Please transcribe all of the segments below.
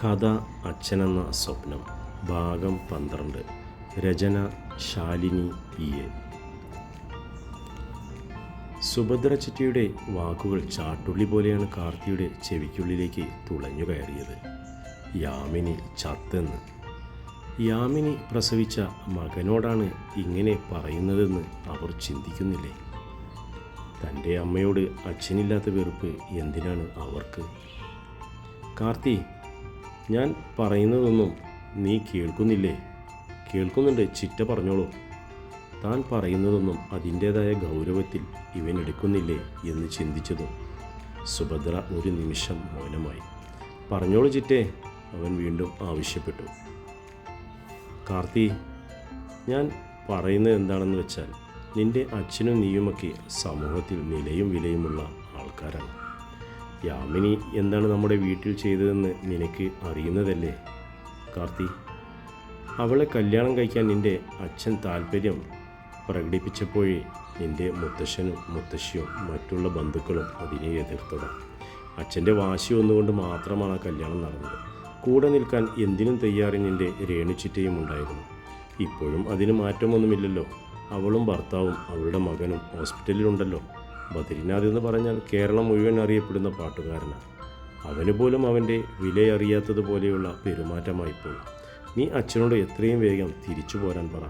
കഥ അച്ഛനെന്ന സ്വപ്നം ഭാഗം 12. രചന ശാലിനി പി.എ. സുഭദ്ര ചിറ്റിയുടെ വാക്കുകൾ ചാട്ടുള്ളി പോലെയാണ് കാർത്തിയുടെ ചെവിക്കുള്ളിലേക്ക് തുളഞ്ഞു കയറിയത്. യാമിനി ചത്തെന്ന്. യാമിനി പ്രസവിച്ച മകനോടാണ് ഇങ്ങനെ പറയുന്നതെന്ന് അവർ ചിന്തിക്കുന്നില്ലേ? തൻ്റെ അമ്മയോട് അച്ഛനില്ലാത്ത വെറുപ്പ് എന്തിനാണ് അവർക്ക്? കാർത്തി, ഞാൻ പറയുന്നതൊന്നും നീ കേൾക്കുന്നില്ലേ? കേൾക്കുന്നുണ്ട്, ചിറ്റ പറഞ്ഞോളൂ. താൻ പറയുന്നതൊന്നും അതിൻ്റേതായ ഗൗരവത്തിൽ ഇവൻ എടുക്കുന്നില്ലേ എന്ന് ചിന്തിച്ചതും സുഭദ്ര ഒരു നിമിഷം മൗനമായി. പറഞ്ഞോളൂ ചിറ്റേ, അവൻ വീണ്ടും ആവശ്യപ്പെട്ടു. കാർത്തി, ഞാൻ പറയുന്നത് എന്താണെന്ന് വെച്ചാൽ, നിൻ്റെ അച്ഛനും നീയുമൊക്കെ സമൂഹത്തിൽ നിലയും വിലയുമുള്ള ആൾക്കാരാണ്. യാമിനി എന്താണ് നമ്മുടെ വീട്ടിൽ ചെയ്തതെന്ന് നിനക്ക് അറിയുന്നതല്ലേ കാർത്തി? അവളെ കല്യാണം കഴിക്കാൻ നിൻ്റെ അച്ഛൻ താല്പര്യം പ്രകടിപ്പിച്ചപ്പോഴേ നിൻ്റെ മുത്തശ്ശനും മുത്തശ്ശിയും മറ്റുള്ള ബന്ധുക്കളും അതിനെ എതിർത്തതാണ്. അച്ഛൻ്റെ വാശി ഒന്നുകൊണ്ട് മാത്രമാണ് ആ കല്യാണം നടന്നത്. കൂടെ നിൽക്കാൻ എന്തിനും തയ്യാറി നിൻ്റെ രേണുചിറ്റയും ഉണ്ടായിരുന്നു. ഇപ്പോഴും അതിന് മാറ്റമൊന്നുമില്ലല്ലോ. അവളും ഭർത്താവും അവളുടെ മകനും ഹോസ്പിറ്റലിലുണ്ടല്ലോ. ബദ്രിനാഥ് എന്ന് പറഞ്ഞാൽ കേരളം മുഴുവൻ അറിയപ്പെടുന്ന പാട്ടുകാരനാണ്. അവന് പോലും അവൻ്റെ വിലയറിയാത്തതുപോലെയുള്ള പെരുമാറ്റമായിപ്പോൾ. നീ അച്ഛനോട് എത്രയും വേഗം തിരിച്ചു പോരാൻ പറ.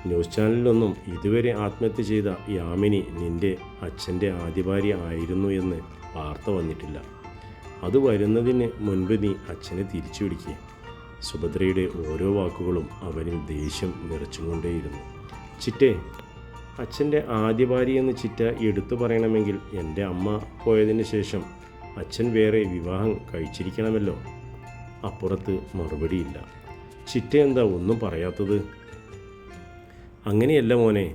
ന്യൂസ് ചാനലിലൊന്നും ഇതുവരെ ആത്മഹത്യ ചെയ്ത യാമിനി നിൻ്റെ അച്ഛൻ്റെ ആദ്യ ഭാര്യ ആയിരുന്നു എന്ന് വാർത്ത വന്നിട്ടില്ല. അത് വരുന്നതിന് മുൻപ് നീ അച്ഛനെ തിരിച്ചു പിടിക്കുക. സുഭദ്രയുടെ ഓരോ വാക്കുകളും അവനിൽ ദേഷ്യം നിറച്ചുകൊണ്ടേയിരുന്നു. ചിറ്റേ, അച്ഛൻ്റെ ആദ്യ ഭാര്യയെന്ന് ചിറ്റ എടുത്തു പറയണമെങ്കിൽ എൻ്റെ അമ്മ പോയതിന് ശേഷം അച്ഛൻ വേറെ വിവാഹം കഴിച്ചിരിക്കണമല്ലോ. അപ്പുറത്ത് മറുപടിയില്ല. ചിറ്റ എന്താ ഒന്നും പറയാത്തത്? അങ്ങനെയല്ല മോനെ,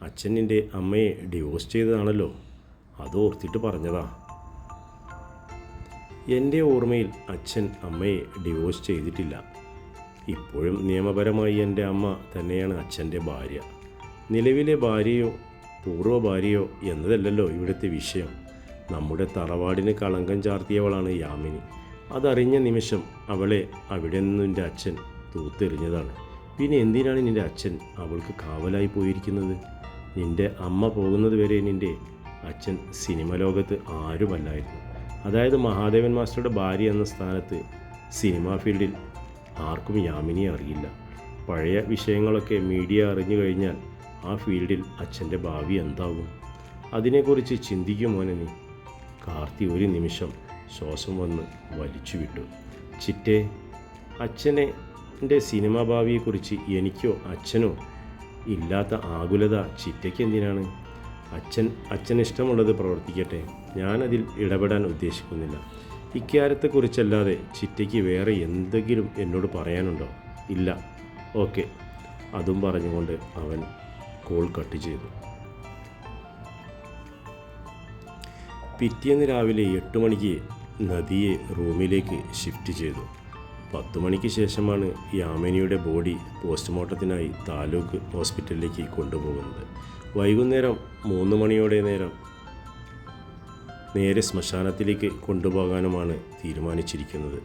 അച്ഛൻ നിൻ്റെ അമ്മയെ ഡിവോഴ്സ് ചെയ്തതാണല്ലോ, അത് ഓർത്തിട്ട് പറഞ്ഞതാ. എൻ്റെ ഓർമ്മയിൽ അച്ഛൻ അമ്മയെ ഡിവോഴ്സ് ചെയ്തിട്ടില്ല. ഇപ്പോഴും നിയമപരമായി എൻ്റെ അമ്മ തന്നെയാണ് അച്ഛൻ്റെ ഭാര്യ. നിലവിലെ ഭാര്യയോ പൂർവ്വ ഭാര്യയോ എന്നതല്ലല്ലോ ഇവിടുത്തെ വിഷയം. നമ്മുടെ തറവാടിന് കളങ്കം ചാർത്തിയവളാണ് യാമിനി. അതറിഞ്ഞ നിമിഷം അവളെ അവിടെ നിന്ന് നിൻ്റെ അച്ഛൻ തൂത്തെറിഞ്ഞതാണ്. പിന്നെ എന്തിനാണ് നിൻ്റെ അച്ഛൻ അവൾക്ക് കാവലായി പോയിരിക്കുന്നത്? നിൻ്റെ അമ്മ പോകുന്നത് വരെ നിൻ്റെ അച്ഛൻ സിനിമ ലോകത്ത് ആരുമല്ലായിരുന്നു. അതായത് മഹാദേവൻ മാസ്റ്ററുടെ ഭാര്യ എന്ന സ്ഥാനത്ത് സിനിമാ ഫീൽഡിൽ ആർക്കും യാമിനിയെ അറിയില്ല. പഴയ വിഷയങ്ങളൊക്കെ മീഡിയ അറിഞ്ഞു കഴിഞ്ഞാൽ ആ ഫീൽഡിൽ അച്ഛൻ്റെ ഭാവി എന്താകും? അതിനെക്കുറിച്ച് ചിന്തിക്കുമോനെ നീ? കാർത്തി ഒരു നിമിഷം ശ്വാസം വന്ന് വലിച്ചു വിട്ടു. ചിറ്റേ, അച്ഛൻ്റെ സിനിമാ ഭാവിയെക്കുറിച്ച് എനിക്കോ അച്ഛനോ ഇല്ലാത്ത ആകുലത ചിറ്റയ്ക്ക് എന്തിനാണ്? അച്ഛൻ ഇഷ്ടമുള്ളത് പ്രവർത്തിക്കട്ടെ. ഞാനതിൽ ഇടപെടാൻ ഉദ്ദേശിക്കുന്നില്ല. ഇക്കാര്യത്തെക്കുറിച്ചല്ലാതെ ചിറ്റയ്ക്ക് വേറെ എന്തെങ്കിലും എന്നോട് പറയാനുണ്ടോ? ഇല്ല. ഓക്കെ. അതും പറഞ്ഞുകൊണ്ട് അവൻ കോൾ കട്ട് ചെയ്തു. പിറ്റേന്ന് രാവിലെ 8 മണിക്ക് നദിയെ റൂമിലേക്ക് ഷിഫ്റ്റ് ചെയ്തു. 10 മണിക്ക് ശേഷമാണ് യാമിനിയുടെ ബോഡി പോസ്റ്റ്മോർട്ടത്തിനായി താലൂക്ക് ഹോസ്പിറ്റലിലേക്ക് കൊണ്ടുപോകുന്നത്. വൈകുന്നേരം 3 മണിയോടെ നേരെ ശ്മശാനത്തിലേക്ക് കൊണ്ടുപോകാനുമാണ് തീരുമാനിച്ചിരിക്കുന്നത്.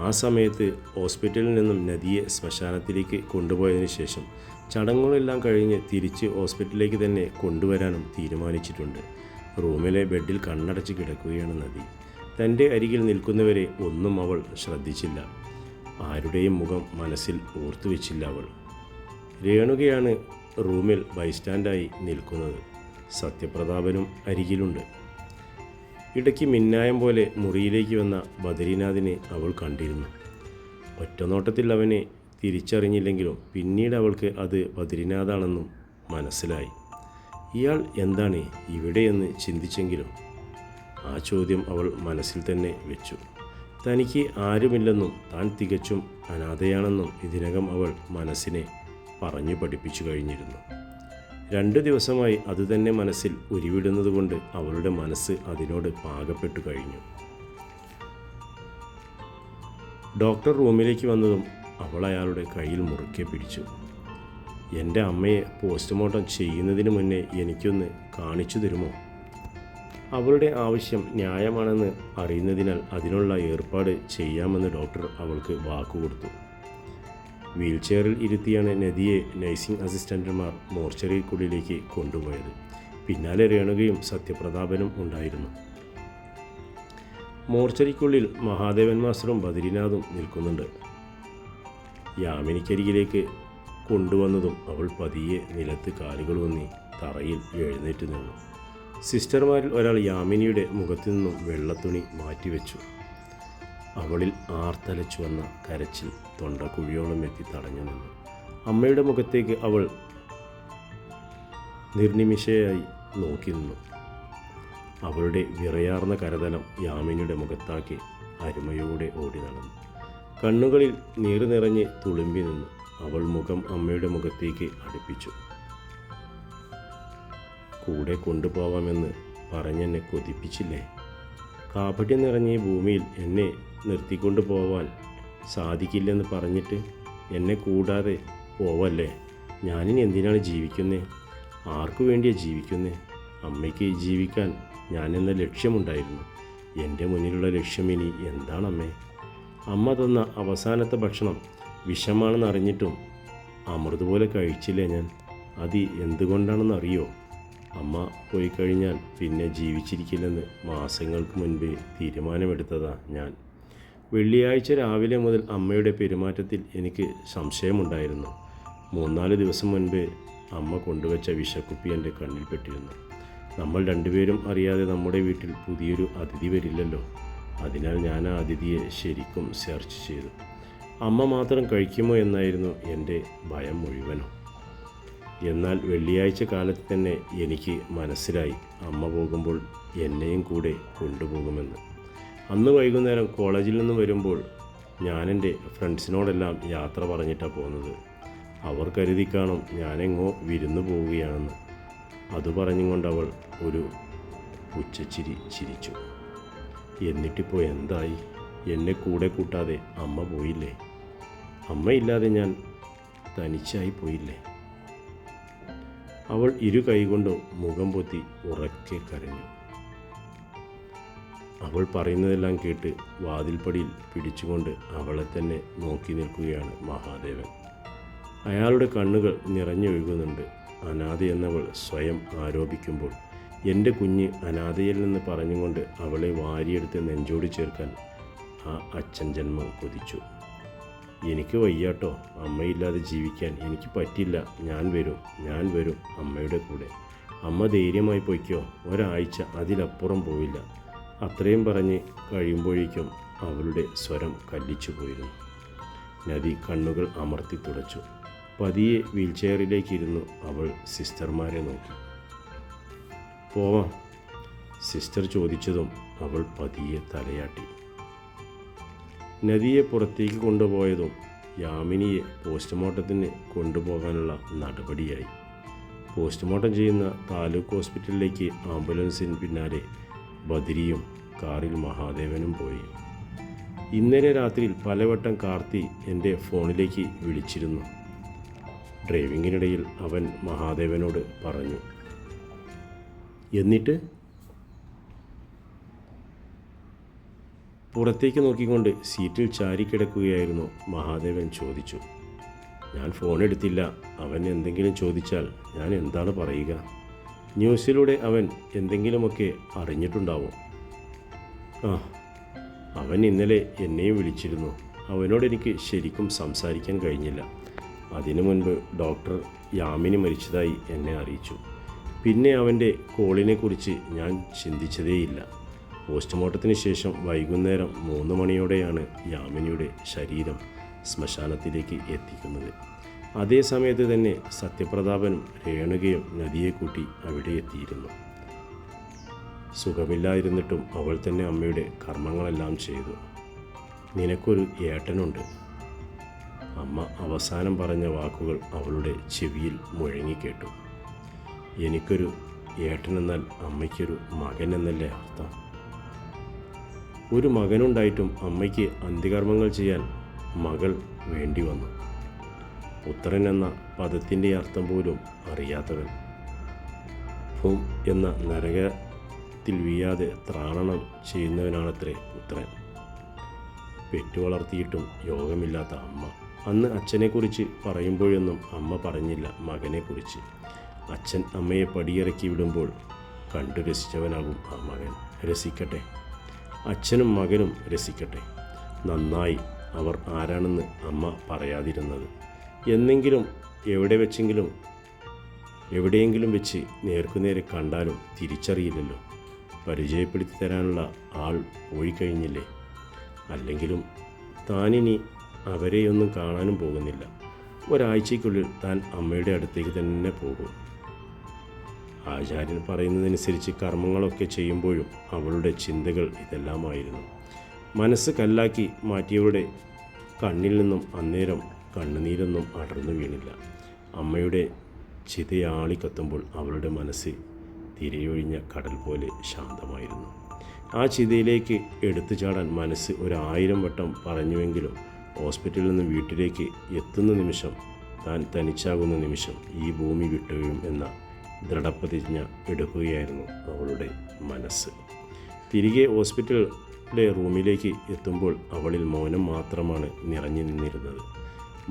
ആ സമയത്ത് ഹോസ്പിറ്റലിൽ നിന്നും നദിയെ ശ്മശാനത്തിലേക്ക് കൊണ്ടുപോയതിനു ശേഷം ചടങ്ങുകളെല്ലാം കഴിഞ്ഞ് തിരിച്ച് ഹോസ്പിറ്റലിലേക്ക് തന്നെ കൊണ്ടുവരാനും തീരുമാനിച്ചിട്ടുണ്ട്. റൂമിലെ ബെഡിൽ കണ്ണടച്ച് കിടക്കുകയാണ് നദി. തൻ്റെ അരികിൽ നിൽക്കുന്നവരെ ഒന്നും അവൾ ശ്രദ്ധിച്ചില്ല. ആരുടെയും മുഖം മനസ്സിൽ ഓർത്തുവെച്ചില്ല അവൾ. രേണുകയാണ് റൂമിൽ ബൈസ്റ്റാൻഡായി നിൽക്കുന്നത്. സത്യപ്രതാപനും അരികിലുണ്ട്. ഇടയ്ക്ക് മിന്നായം പോലെ മുറിയിലേക്ക് വന്ന ബദ്രിനാഥിനെ അവൾ കണ്ടിരുന്നു. ഒറ്റനോട്ടത്തിൽ അവനെ തിരിച്ചറിഞ്ഞില്ലെങ്കിലും പിന്നീട് അവൾക്ക് അത് ബദ്രിനാഥാണെന്നും മനസ്സിലായി. ഇയാൾ എന്താണ് ഇവിടെയെന്ന് ചിന്തിച്ചെങ്കിലും ആ ചോദ്യം അവൾ മനസ്സിൽ തന്നെ വെച്ചു. തനിക്ക് ആരുമില്ലെന്നും താൻ തികച്ചും അനാഥയാണെന്നും ഇതിനകം അവൾ മനസ്സിനെ പറഞ്ഞു പഠിപ്പിച്ചു കഴിഞ്ഞിരുന്നു. 2 ദിവസമായി അതുതന്നെ മനസ്സിൽ ഉരുവിടുന്നതുകൊണ്ട് അവളുടെ മനസ്സ് അതിനോട് പാകപ്പെട്ടു കഴിഞ്ഞു. ഡോക്ടർ റൂമിലേക്ക് വന്നതും അവൾ അയാളുടെ കയ്യിൽ മുറുക്കെ പിടിച്ചു. എൻ്റെ അമ്മയെ പോസ്റ്റ്മോർട്ടം ചെയ്യുന്നതിന് മുന്നേ എനിക്കൊന്ന് കാണിച്ചു തരുമോ? അവളുടെ ആവശ്യം ന്യായമാണെന്ന് അറിയുന്നതിനാൽ അതിനുള്ള ഏർപ്പാട് ചെയ്യാമെന്ന് ഡോക്ടർ അവൾക്ക് വാക്കുകൊടുത്തു. വീൽചെയറിൽ ഇരുത്തിയാണ് നദിയെ നഴ്സിംഗ് അസിസ്റ്റന്റുമാർ മോർച്ചറിക്കുള്ളിലേക്ക് കൊണ്ടുപോയത്. പിന്നാലെ രേണുകയും സത്യപ്രതാപനും ഉണ്ടായിരുന്നു. മോർച്ചറിക്കുള്ളിൽ മഹാദേവൻ മാസ്റ്ററും ബദ്രിനാഥും നിൽക്കുന്നുണ്ട്. യാമിനിക്കരികിലേക്ക് കൊണ്ടുവന്നതും അവൾ പതിയെ നിലത്ത് കാലുകൾ ഊന്നി തറയിൽ എഴുന്നേറ്റ് നിന്നു. സിസ്റ്റർമാരിൽ ഒരാൾ യാമിനിയുടെ മുഖത്തു നിന്നും വെള്ളത്തുണി മാറ്റിവെച്ചു. അവളിൽ ആർത്തലച്ചു വന്ന കരച്ചിൽ തൊണ്ടക്കുഴിയോളം എത്തി തടഞ്ഞു നിന്നു. അമ്മയുടെ മുഖത്തേക്ക് അവൾ നിർനിമിഷയായി നോക്കി നിന്നു. അവളുടെ വിറയാർന്ന കരതലം യാമിനിയുടെ മുഖത്താക്കി അരുമയോടെ ഓടി നടന്നു. കണ്ണുകളിൽ നീറ് നിറഞ്ഞ് തുളുമ്പി നിന്നു. അവൾ മുഖം അമ്മയുടെ മുഖത്തേക്ക് അടുപ്പിച്ചു. കൂടെ കൊണ്ടുപോവാമെന്ന് പറഞ്ഞെന്നെ കൊതിപ്പിച്ചില്ലേ? കാപട്യം നിറഞ്ഞ ഈ ഭൂമിയിൽ എന്നെ നിർത്തിക്കൊണ്ടു പോവാൻ സാധിക്കില്ലെന്ന് പറഞ്ഞിട്ട് എന്നെ കൂടാതെ പോവല്ലേ? ഞാനിനി എന്തിനാണ് ജീവിക്കുന്നേ? ആർക്കു വേണ്ടിയാണ് ജീവിക്കുന്നേ? അമ്മയ്ക്ക് ജീവിക്കാൻ ഞാനെന്ന ലക്ഷ്യമുണ്ടായിരുന്നു. എൻ്റെ മുന്നിലുള്ള ലക്ഷ്യം ഇനി എന്താണമ്മേ? അമ്മ തന്ന അവസാനത്തെ ഭക്ഷണം വിഷമാണെന്ന് അറിഞ്ഞിട്ടും അമൃതുപോലെ കഴിച്ചില്ലേ ഞാൻ? അത് എന്തുകൊണ്ടാണെന്നറിയോ? അമ്മ പോയി കഴിഞ്ഞാൽ പിന്നെ ജീവിച്ചിരിക്കില്ലെന്ന് മാസങ്ങൾക്ക് മുൻപേ തീരുമാനമെടുത്തതാ ഞാൻ. വെള്ളിയാഴ്ച രാവിലെ മുതൽ അമ്മയുടെ പെരുമാറ്റത്തിൽ എനിക്ക് സംശയമുണ്ടായിരുന്നു. 3-4 ദിവസം മുൻപേ അമ്മ കൊണ്ടുവച്ച വിഷക്കുപ്പി എൻ്റെ കണ്ണിൽപ്പെട്ടിരുന്നു. നമ്മൾ രണ്ടുപേരും അറിയാതെ നമ്മുടെ വീട്ടിൽ പുതിയൊരു അതിഥി വരില്ലല്ലോ. അതിനാൽ ഞാൻ ആ അതിഥിയെ ശരിക്കും സെർച്ച് ചെയ്തു. അമ്മ മാത്രം കഴിക്കുമോ എന്നായിരുന്നു എൻ്റെ ഭയം മുഴുവനും. എന്നാൽ വെള്ളിയാഴ്ച കാലത്ത് തന്നെ എനിക്ക് മനസ്സിലായി അമ്മ പോകുമ്പോൾ എന്നെയും കൂടെ കൊണ്ടുപോകുമെന്ന്. അന്ന് വൈകുന്നേരം കോളേജിൽ നിന്ന് വരുമ്പോൾ ഞാൻ എൻ്റെ ഫ്രണ്ട്സിനോടെല്ലാം യാത്ര പറഞ്ഞിട്ടാണ് പോകുന്നത്. അവർ കരുതി കാണും ഞാനെങ്ങോ വിരുന്നു പോവുകയാണെന്ന്. അത് പറഞ്ഞുകൊണ്ട് അവൾ ഒരു ഉച്ചച്ചിരി ചിരിച്ചു. എന്നിട്ടിപ്പോൾ എന്തായി? എന്നെ കൂടെ കൂട്ടാതെ അമ്മ പോയില്ലേ? അമ്മയില്ലാതെ ഞാൻ തനിച്ചായി പോയില്ലേ? അവൾ ഇരു കൈകൊണ്ടും മുഖം പൊത്തി ഉറക്കെ കരഞ്ഞു. അവൾ പറയുന്നതെല്ലാം കേട്ട് വാതിൽപ്പടിയിൽ പിടിച്ചുകൊണ്ട് അവളെ തന്നെ നോക്കി നിൽക്കുകയാണ് മഹാദേവൻ. അയാളുടെ കണ്ണുകൾ നിറഞ്ഞൊഴുകുന്നുണ്ട്. അനാഥയെന്നവൾ സ്വയം ആരോപിക്കുമ്പോൾ എൻ്റെ കുഞ്ഞ് അനാഥയിൽ നിന്ന് പറഞ്ഞുകൊണ്ട് അവളെ വാരിയെടുത്ത് നെഞ്ചോട് ചേർക്കാൻ ആ അച്ഛൻ ജന്മം കൊതിച്ചു. എനിക്ക് വയ്യാട്ടോ, അമ്മയില്ലാതെ ജീവിക്കാൻ എനിക്ക് പറ്റില്ല. ഞാൻ വരും അമ്മയുടെ കൂടെ. അമ്മ ധൈര്യമായി പൊയ്ക്കോ, ഒരാഴ്ച അതിലപ്പുറം പോവില്ല. അത്രയും പറഞ്ഞ് കഴിയുമ്പോഴേക്കും അവളുടെ സ്വരം കല്ലിച്ചു പോയിരുന്നു. നദി കണ്ണുകൾ അമർത്തി തുടച്ചു. പതിയെ വീൽചെയറിലേക്കിരുന്നു അവൾ സിസ്റ്റർമാരെ നോക്കി. പോവാം സിസ്റ്റർ ചോദിച്ചതും അവൾ പതിയെ തലയാട്ടി. നദിയെ പുറത്തേക്ക് കൊണ്ടുപോയതും യാമിനിയെ പോസ്റ്റ്മോർട്ടത്തിന് കൊണ്ടുപോകാനുള്ള നടപടിയായി. പോസ്റ്റ്മോർട്ടം ചെയ്യുന്ന താലൂക്ക് ഹോസ്പിറ്റലിലേക്ക് ആംബുലൻസിന് പിന്നാലെ ബദ്രിയും കാറിൽ മഹാദേവനും പോയി. ഇന്നലെ രാത്രിയിൽ പലവട്ടം കാർത്തി എൻ്റെ ഫോണിലേക്ക് വിളിച്ചിരുന്നു. ഡ്രൈവിങ്ങിനിടയിൽ അവൻ മഹാദേവനോട് പറഞ്ഞു. എന്നിട്ട് പുറത്തേക്ക് നോക്കിക്കൊണ്ട് സീറ്റിൽ ചാരിക്കിടക്കുകയായിരുന്നു മഹാദേവൻ ചോദിച്ചു. ഞാൻ ഫോൺ എടുത്തില്ല. അവൻ എന്തെങ്കിലും ചോദിച്ചാൽ ഞാൻ എന്താണ് പറയുക? ന്യൂസിലൂടെ അവൻ എന്തെങ്കിലുമൊക്കെ അറിഞ്ഞിട്ടുണ്ടാവും. അവൻ ഇന്നലെ എന്നെയും വിളിച്ചിരുന്നു. അവനോട് എനിക്ക് ശരിക്കും സംസാരിക്കാൻ കഴിഞ്ഞില്ല. അതിനു മുൻപ് ഡോക്ടർ യാമിനി മരിച്ചതായി എന്നെ അറിയിച്ചു. പിന്നെ അവൻ്റെ കോളിനെക്കുറിച്ച് ഞാൻ ചിന്തിച്ചതേയില്ല. പോസ്റ്റ്മോർട്ടത്തിന് ശേഷം വൈകുന്നേരം 3 മണിയോടെയാണ് യാമിനിയുടെ ശരീരം ശ്മശാനത്തിലേക്ക് എത്തിക്കുന്നത്. അതേ സമയത്ത് തന്നെ സത്യപ്രതാപനും രേണുകയും നദിയെ കൂട്ടി അവിടെ എത്തിയിരുന്നു. സുഖമില്ലായിരുന്നിട്ടും അവൾ തന്നെ അമ്മയുടെ കർമ്മങ്ങളെല്ലാം ചെയ്തു. നിനക്കൊരു ഏട്ടനുണ്ട്. അമ്മ അവസാനം പറഞ്ഞ വാക്കുകൾ അവളുടെ ചെവിയിൽ മുഴങ്ങിക്കേട്ടു. എനിക്കൊരു ഏട്ടനെന്നാൽ അമ്മയ്ക്കൊരു മകൻ എന്നല്ലേ അർത്ഥം? ഒരു മകനുണ്ടായിട്ടും അമ്മയ്ക്ക് അന്ത്യകർമ്മങ്ങൾ ചെയ്യാൻ മകൾ വേണ്ടി വന്നു. പുത്രൻ എന്ന പദത്തിൻ്റെ അർത്ഥം പോലും അറിയാത്തവൻ. ഭൂം എന്ന വെള്ളത്തിൽ വീഴാതെ ത്രാണനം ചെയ്യുന്നവനാണത്രേ പുത്രൻ. പെറ്റു വളർത്തിയിട്ടും യോഗമില്ലാത്ത അമ്മ. അന്ന് അച്ഛനെക്കുറിച്ച് പറയുമ്പോഴൊന്നും അമ്മ പറഞ്ഞില്ല മകനെക്കുറിച്ച്. അച്ഛൻ അമ്മയെ പടിയിറക്കി വിടുമ്പോൾ കണ്ടു രസിച്ചവനാകും ആ മകൻ. രസിക്കട്ടെ, അച്ഛനും മകനും രസിക്കട്ടെ. നന്നായി അവർ ആരാണെന്ന് അമ്മ പറയാതിരുന്നത്. എന്നെങ്കിലും എവിടെയെങ്കിലും വെച്ച് നേർക്കുനേരെ കണ്ടാലും തിരിച്ചറിയില്ലല്ലോ. പരിചയപ്പെടുത്തി തരാനുള്ള ആൾ പോയി കഴിഞ്ഞില്ലേ. അല്ലെങ്കിലും താനിനി അവരെയൊന്നും കാണാനും പോകുന്നില്ല. ഒരാഴ്ചയ്ക്കുള്ളിൽ താൻ അമ്മയുടെ അടുത്തേക്ക് തന്നെ പോകും. ആചാര്യൻ പറയുന്നതനുസരിച്ച് കർമ്മങ്ങളൊക്കെ ചെയ്യുമ്പോഴും അവളുടെ ചിന്തകൾ ഇതെല്ലാമായിരുന്നു. മനസ്സ് കല്ലാക്കി മാറ്റിയവരുടെ കണ്ണിൽ നിന്നും അന്നേരം കണ്ണുനീരൊന്നും അടർന്നു വീണില്ല. അമ്മയുടെ ചിതയാളി കത്തുമ്പോൾ അവളുടെ മനസ്സ് തിരയൊഴിഞ്ഞ കടൽ പോലെ ശാന്തമായിരുന്നു. ആ ചിതയിലേക്ക് എടുത്തു ചാടാൻ മനസ്സ് 1000 വട്ടം പറഞ്ഞുവെങ്കിലും ഹോസ്പിറ്റലിൽ നിന്ന് വീട്ടിലേക്ക് എത്തുന്ന നിമിഷം, താൻ തനിച്ചാകുന്ന നിമിഷം ഈ ഭൂമി വിട്ടുകയും എന്ന ദൃഢപ്രതിജ്ഞ എടുക്കുകയായിരുന്നു അവളുടെ മനസ്സ്. തിരികെ ഹോസ്പിറ്റലിലെ റൂമിലേക്ക് എത്തുമ്പോൾ അവളിൽ മൗനം മാത്രമാണ് നിറഞ്ഞു നിന്നിരുന്നത്.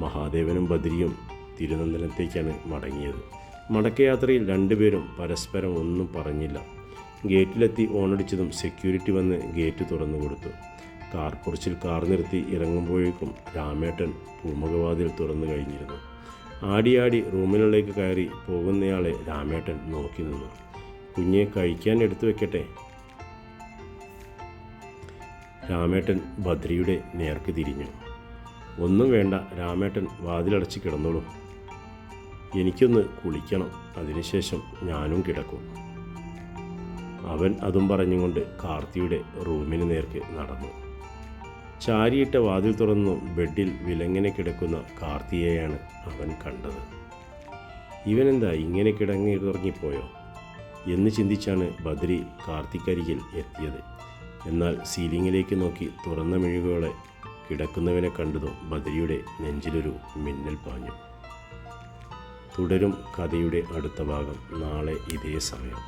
മഹാദേവനും ബദ്രിയും തിരുനന്ദനത്തേക്കാണ് മടങ്ങിയത്. മടക്കയാത്രയിൽ രണ്ടുപേരും പരസ്പരം ഒന്നും പറഞ്ഞില്ല. ഗേറ്റിലെത്തി ഓണടിച്ചതും സെക്യൂരിറ്റി വന്ന് ഗേറ്റ് തുറന്നു കൊടുത്തു. കാർപ്പുറച്ചിൽ കാർ നിർത്തി ഇറങ്ങുമ്പോഴേക്കും രാമേട്ടൻ പൂമുഖവാതിൽ തുറന്നു കഴിഞ്ഞിരുന്നു. ആടിയാടി റൂമിനുള്ളിലേക്ക് കയറി പോകുന്നയാളെ രാമേട്ടൻ നോക്കി നിന്നു. കുഞ്ഞെ കഴിക്കാൻ എടുത്തു വെക്കട്ടെ? രാമേട്ടൻ ബദ്രിയുടെ നേർക്ക് തിരിഞ്ഞു. ഒന്നും വേണ്ട, രാമേട്ടൻ വാതിലടച്ച് കിടന്നോളൂ. എനിക്കൊന്ന് കുളിക്കണം, അതിനുശേഷം ഞാനും കിടക്കും. അവൻ അതും പറഞ്ഞുകൊണ്ട് കാർത്തിയുടെ റൂമിന് നേർക്ക് നടന്നു. ചാരിയിട്ട വാതിൽ തുറന്നു ബെഡിൽ വിലങ്ങനെ കിടക്കുന്ന കാർത്തിയെയാണ് അവൻ കണ്ടത്. ഇവനെന്താ ഇങ്ങനെ കിടങ്ങിറങ്ങിപ്പോയോ എന്ന് ചിന്തിച്ചാണ് ബദ്രി കാർത്തിക്കരികിൽ എത്തിയത്. എന്നാൽ സീലിങ്ങിലേക്ക് നോക്കി തുറന്ന മിഴികളെ കിടക്കുന്നവനെ കണ്ടതും ബദ്രിയുടെ നെഞ്ചിലൊരു മിന്നൽ പാഞ്ഞു. തുടരും കഥയുടെ അടുത്ത ഭാഗം നാളെ ഇതേ സമയം.